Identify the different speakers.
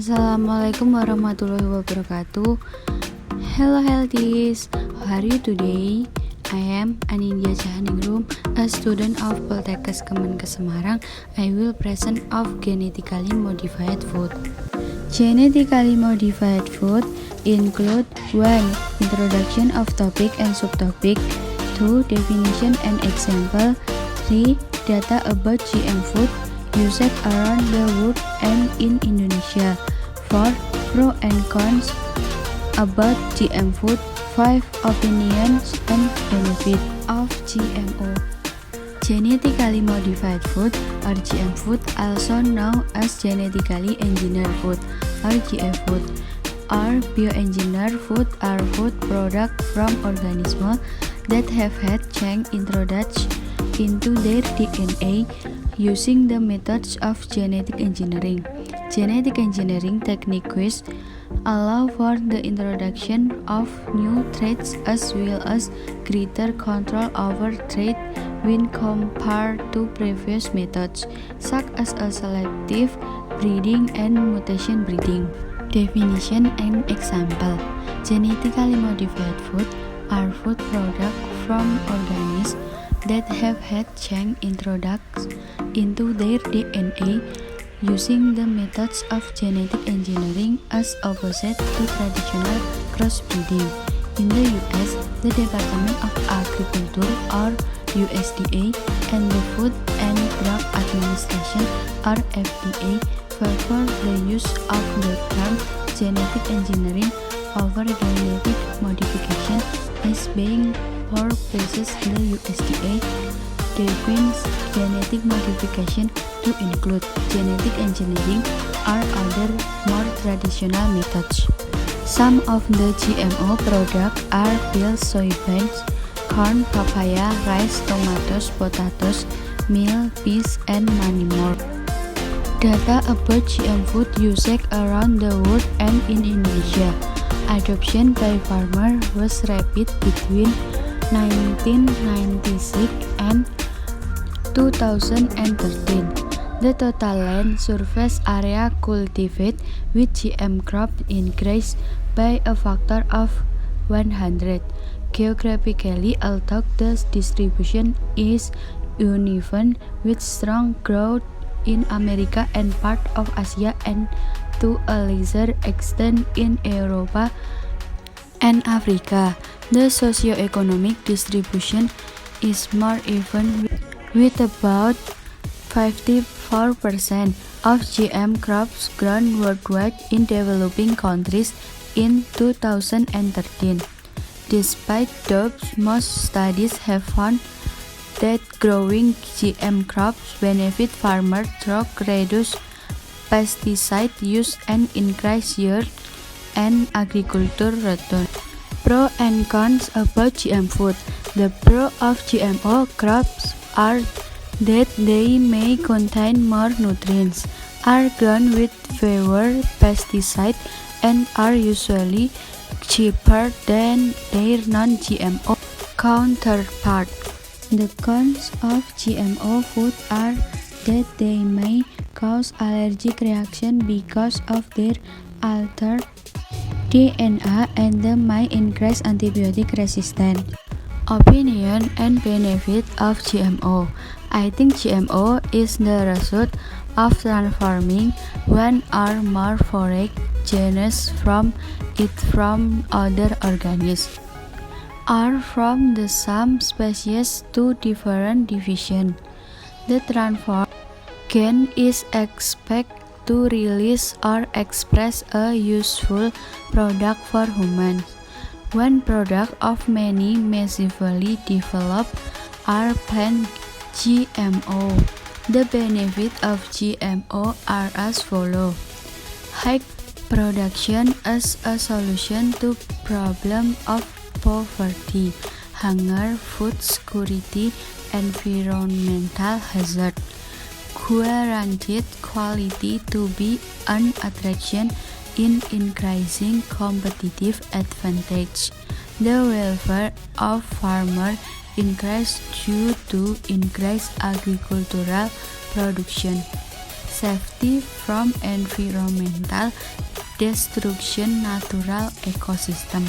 Speaker 1: Assalamualaikum warahmatullahi wabarakatuh. Hello healthies, how are you today? I am Anindya Cahaningrum, a student of Poltekkes Kemenkes Semarang. I will present of genetically modified food. Genetically modified food include 1. Introduction of topic and subtopic, 2. Definition and example, 3. Data about GM food used around the world and in Indonesia, 4. Pro and cons about GM food, 5. Opinions and benefit of GMO. Genetically modified food or GM food, also known as genetically engineered food or GE food, or bioengineered food are food products from organisms that have had change introduced into their DNA using the methods of genetic engineering. Genetic engineering techniques allow for the introduction of new traits as well as greater control over traits when compared to previous methods, such as selective breeding and mutation breeding. Definition and example. Genetically modified food are food products from organisms that have had change introduced into their DNA using the methods of genetic engineering as opposite to traditional crossbreeding. In the US, the Department of Agriculture or USDA and the Food and Drug Administration or FDA favor the use of the term genetic engineering over genetic modification, as being for purposes the USDA defines genetic modification to include genetic engineering or other more traditional methods. Some of the GMO products are peas, soybeans, corn, papaya, rice, tomatoes, potatoes, meal, peas, and many more. Data about GM food used around the world and in Indonesia. Adoption by farmers was rapid between 1996 and 2013. The total land surface area cultivated with GM crops increased by a factor of 100. Geographically, although the distribution is uneven, with strong growth in America and part of Asia and to a lesser extent in Europe and Africa. The socioeconomic distribution is more even, with about 54% of GM crops grown worldwide in developing countries in 2013. Despite those, most studies have found that growing GM crops benefit farmers through reduced pesticide use and increased yield and agriculture return. Pro and cons about GM food. The pro of GMO crops are that they may contain more nutrients, are grown with fewer pesticides, and are usually cheaper than their non-GMO counterpart. The cons of GMO food are that they may cause allergic reaction because of their altered DNA and they might increase antibiotic resistance. Opinion and benefit of GMO. I think GMO is the result of transforming one or more foreign genes from other organisms or from the same species to different divisions. The transformed gene is expected to release or express a useful product for humans. One product of many massively developed are plant GMO. The benefits of GMO are as follows. High production as a solution to problem of poverty, hunger, food security, environmental hazard. Guaranteed quality to be an attraction in increasing competitive advantage. The welfare of farmers increased due to increased agricultural production. safety from environmental destruction natural ecosystem.